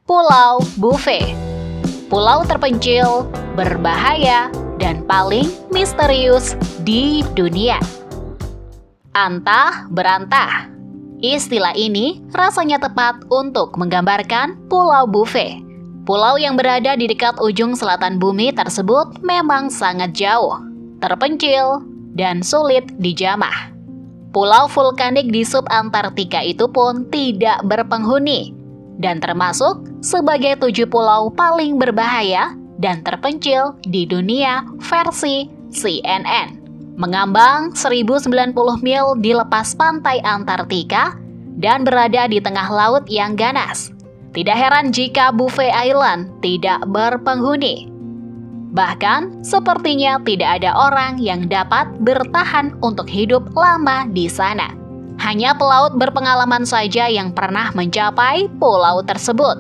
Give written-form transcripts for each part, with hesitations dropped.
Pulau Bouvet. Pulau terpencil, berbahaya, dan paling misterius di dunia. Antah berantah. Istilah ini rasanya tepat untuk menggambarkan Pulau Bouvet. Pulau yang berada di dekat ujung selatan bumi tersebut memang sangat jauh, terpencil, dan sulit dijamah. Pulau vulkanik di Subantartika itu pun tidak berpenghuni, dan termasuk sebagai 7 pulau paling berbahaya dan terpencil di dunia versi CNN. Mengambang 1090 mil di lepas pantai Antartika dan berada di tengah laut yang ganas. Tidak heran jika Bouvet Island tidak berpenghuni. Bahkan, sepertinya tidak ada orang yang dapat bertahan untuk hidup lama di sana. Hanya pelaut berpengalaman saja yang pernah mencapai pulau tersebut.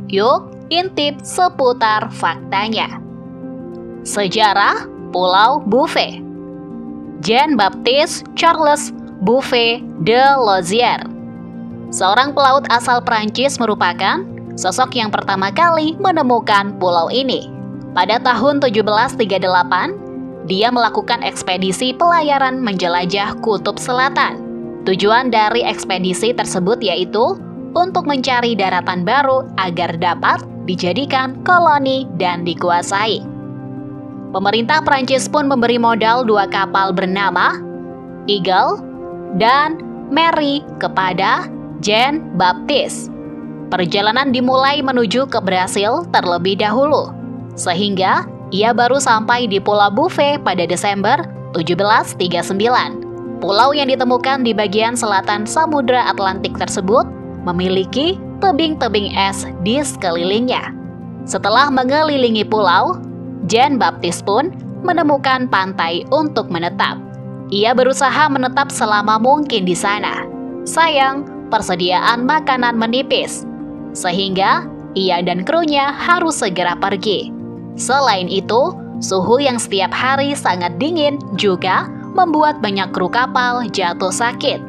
Yuk, intip seputar faktanya. Sejarah Pulau Bouvet. Jean-Baptiste Charles Bouvet de Lozier, seorang pelaut asal Prancis, merupakan sosok yang pertama kali menemukan pulau ini. Pada tahun 1738, dia melakukan ekspedisi pelayaran menjelajah Kutub Selatan. Tujuan dari ekspedisi tersebut yaitu untuk mencari daratan baru agar dapat dijadikan koloni dan dikuasai. Pemerintah Prancis pun memberi modal 2 kapal bernama Eagle dan Mary kepada Jean-Baptiste. Perjalanan dimulai menuju ke Brasil terlebih dahulu, sehingga ia baru sampai di Pulau Bouvet pada Desember 1739. Pulau yang ditemukan di bagian selatan Samudra Atlantik tersebut memiliki tebing-tebing es di sekelilingnya. Setelah mengelilingi pulau, Jean-Baptiste pun menemukan pantai untuk menetap. Ia berusaha menetap selama mungkin di sana. Sayang, persediaan makanan menipis, sehingga ia dan krunya harus segera pergi. Selain itu, suhu yang setiap hari sangat dingin juga membuat banyak kru kapal jatuh sakit.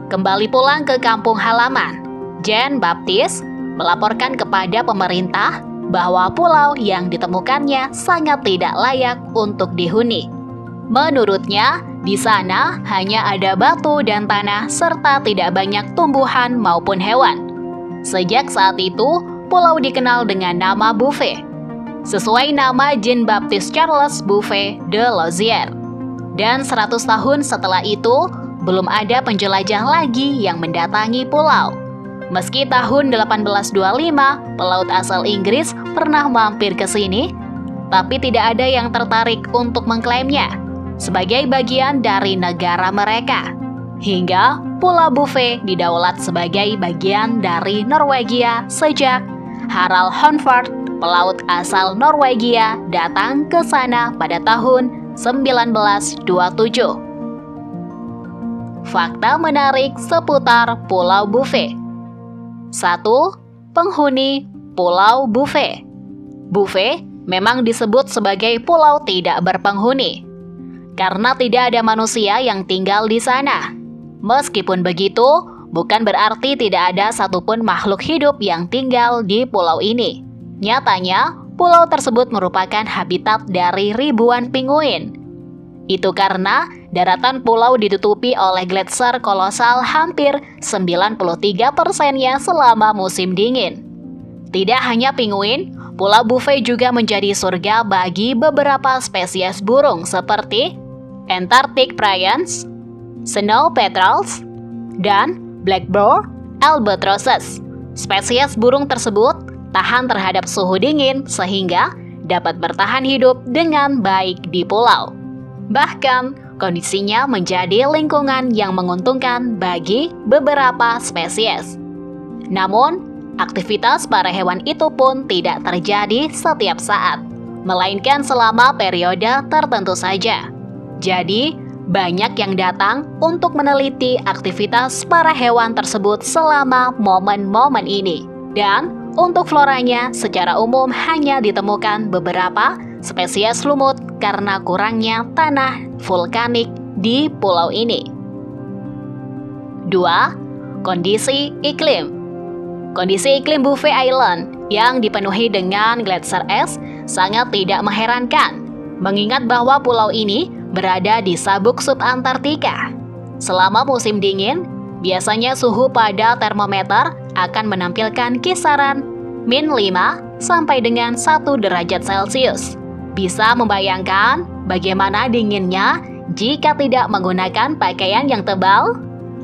Kembali pulang ke kampung halaman, Jean-Baptiste melaporkan kepada pemerintah bahwa pulau yang ditemukannya sangat tidak layak untuk dihuni. Menurutnya, di sana hanya ada batu dan tanah serta tidak banyak tumbuhan maupun hewan. Sejak saat itu, pulau dikenal dengan nama Bouvet, sesuai nama Jean-Baptiste Charles Bouvet de Lozier. Dan 100 tahun setelah itu, belum ada penjelajah lagi yang mendatangi pulau. Meski tahun 1825, pelaut asal Inggris pernah mampir ke sini, tapi tidak ada yang tertarik untuk mengklaimnya sebagai bagian dari negara mereka. Hingga Pulau Bouvet didaulat sebagai bagian dari Norwegia sejak Harald Hårfagre, pelaut asal Norwegia, datang ke sana pada tahun 1927. Fakta menarik seputar Pulau Bouvet. 1. Penghuni Pulau Bouvet. Bouvet memang disebut sebagai pulau tidak berpenghuni karena tidak ada manusia yang tinggal di sana. Meskipun begitu, bukan berarti tidak ada satupun makhluk hidup yang tinggal di pulau ini. Nyatanya, pulau tersebut merupakan habitat dari ribuan pinguin. Itu karena daratan pulau ditutupi oleh gletser kolosal hampir 93%-nya selama musim dingin. Tidak hanya pinguin, Pulau Bouvet juga menjadi surga bagi beberapa spesies burung seperti Antarctic Prions, Snow Petrels, dan Blackbird albatrosses. Spesies burung tersebut tahan terhadap suhu dingin sehingga dapat bertahan hidup dengan baik di pulau. Bahkan, kondisinya menjadi lingkungan yang menguntungkan bagi beberapa spesies. Namun, aktivitas para hewan itu pun tidak terjadi setiap saat, melainkan selama periode tertentu saja. Jadi, banyak yang datang untuk meneliti aktivitas para hewan tersebut selama momen-momen ini. Dan untuk floranya secara umum hanya ditemukan beberapa spesies lumut karena kurangnya tanah vulkanik di pulau ini. 2. Kondisi iklim. Kondisi iklim Buffet Island yang dipenuhi dengan gletser es sangat tidak mengherankan, mengingat bahwa pulau ini berada di sabuk subantartika. Selama musim dingin, biasanya suhu pada termometer akan menampilkan kisaran -5 sampai dengan 1 derajat Celcius. Bisa membayangkan bagaimana dinginnya jika tidak menggunakan pakaian yang tebal?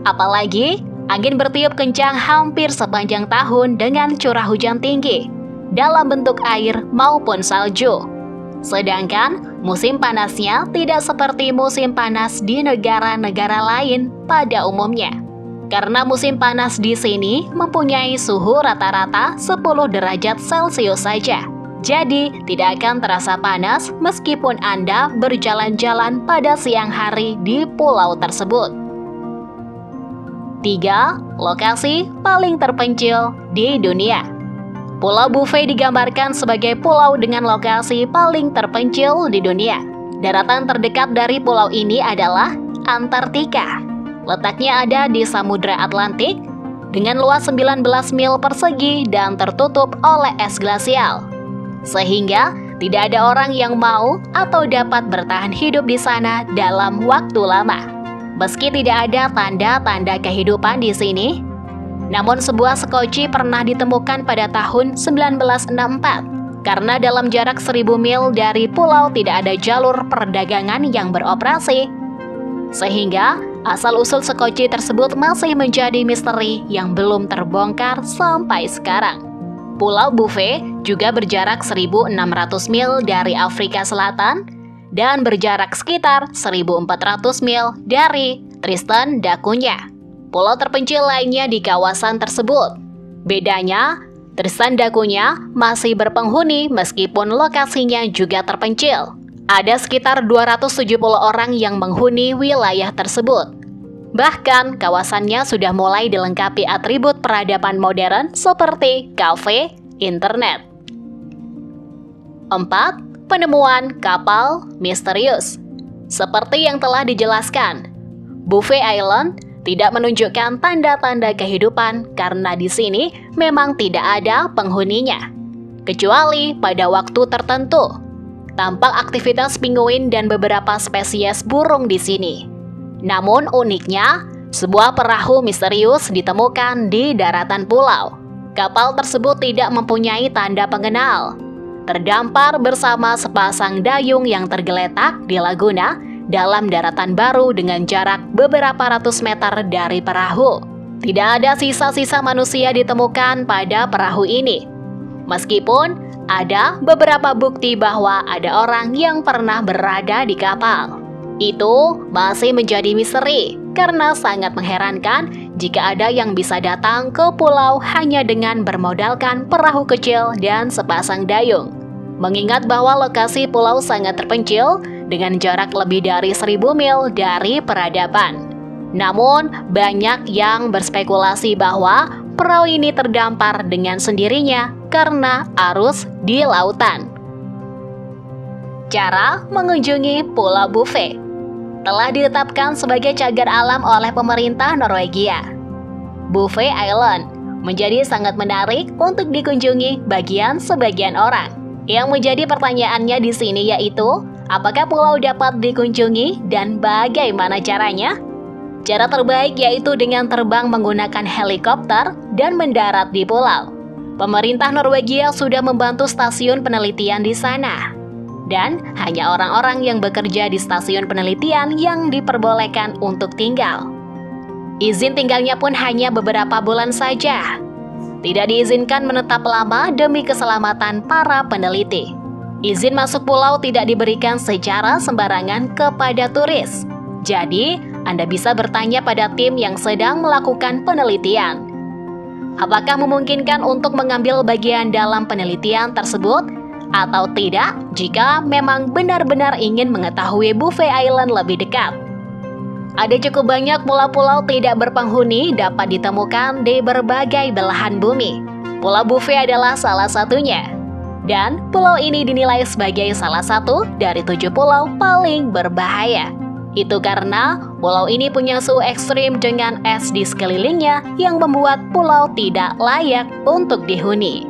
Apalagi angin bertiup kencang hampir sepanjang tahun dengan curah hujan tinggi dalam bentuk air maupun salju. Sedangkan musim panasnya tidak seperti musim panas di negara-negara lain pada umumnya. Karena musim panas di sini mempunyai suhu rata-rata 10 derajat Celcius saja. Jadi tidak akan terasa panas meskipun Anda berjalan-jalan pada siang hari di pulau tersebut. 3. Lokasi paling terpencil di dunia. Pulau Buffet digambarkan sebagai pulau dengan lokasi paling terpencil di dunia. Daratan terdekat dari pulau ini adalah Antartika. Letaknya ada di Samudra Atlantik dengan luas 19 mil persegi dan tertutup oleh es glasial. Sehingga tidak ada orang yang mau atau dapat bertahan hidup di sana dalam waktu lama. Meski tidak ada tanda-tanda kehidupan di sini, namun sebuah sekoci pernah ditemukan pada tahun 1964. Karena dalam jarak 1000 mil dari pulau tidak ada jalur perdagangan yang beroperasi. Sehingga asal-usul sekoci tersebut masih menjadi misteri yang belum terbongkar sampai sekarang. Pulau Buffet juga berjarak 1600 mil dari Afrika Selatan dan berjarak sekitar 1400 mil dari Tristan da Cunha, pulau terpencil lainnya di kawasan tersebut. Bedanya, Tristan da Cunha masih berpenghuni meskipun lokasinya juga terpencil. Ada sekitar 270 orang yang menghuni wilayah tersebut. Bahkan kawasannya sudah mulai dilengkapi atribut peradaban modern seperti kafe, internet. 4. Penemuan kapal misterius. Seperti yang telah dijelaskan, Buffet Island tidak menunjukkan tanda-tanda kehidupan karena di sini memang tidak ada penghuninya. Kecuali pada waktu tertentu, tampak aktivitas penguin dan beberapa spesies burung di sini. Namun uniknya, sebuah perahu misterius ditemukan di daratan pulau. Kapal tersebut tidak mempunyai tanda pengenal. Terdampar bersama sepasang dayung yang tergeletak di laguna dalam daratan baru dengan jarak beberapa ratus meter dari perahu. Tidak ada sisa-sisa manusia ditemukan pada perahu ini. Meskipun ada beberapa bukti bahwa ada orang yang pernah berada di kapal. Itu masih menjadi misteri karena sangat mengherankan jika ada yang bisa datang ke pulau hanya dengan bermodalkan perahu kecil dan sepasang dayung. Mengingat bahwa lokasi pulau sangat terpencil dengan jarak lebih dari 1000 mil dari peradaban. Namun, banyak yang berspekulasi bahwa perahu ini terdampar dengan sendirinya karena arus di lautan. Cara mengunjungi Pulau Buffet telah ditetapkan sebagai cagar alam oleh pemerintah Norwegia. Buffet Island menjadi sangat menarik untuk dikunjungi sebagian orang. Yang menjadi pertanyaannya di sini yaitu, apakah pulau dapat dikunjungi dan bagaimana caranya? Cara terbaik yaitu dengan terbang menggunakan helikopter dan mendarat di pulau. Pemerintah Norwegia sudah membantu stasiun penelitian di sana. Dan hanya orang-orang yang bekerja di stasiun penelitian yang diperbolehkan untuk tinggal. Izin tinggalnya pun hanya beberapa bulan saja. Tidak diizinkan menetap lama demi keselamatan para peneliti. Izin masuk pulau tidak diberikan secara sembarangan kepada turis. Jadi, Anda bisa bertanya pada tim yang sedang melakukan penelitian. Apakah memungkinkan untuk mengambil bagian dalam penelitian tersebut atau tidak jika memang benar-benar ingin mengetahui Buffet Island lebih dekat? Ada cukup banyak pulau-pulau tidak berpenghuni dapat ditemukan di berbagai belahan bumi. Pulau Buffet adalah salah satunya. Dan pulau ini dinilai sebagai salah satu dari 7 pulau paling berbahaya. Itu karena Pulau ini punya suhu ekstrim dengan es di sekelilingnya yang membuat pulau tidak layak untuk dihuni.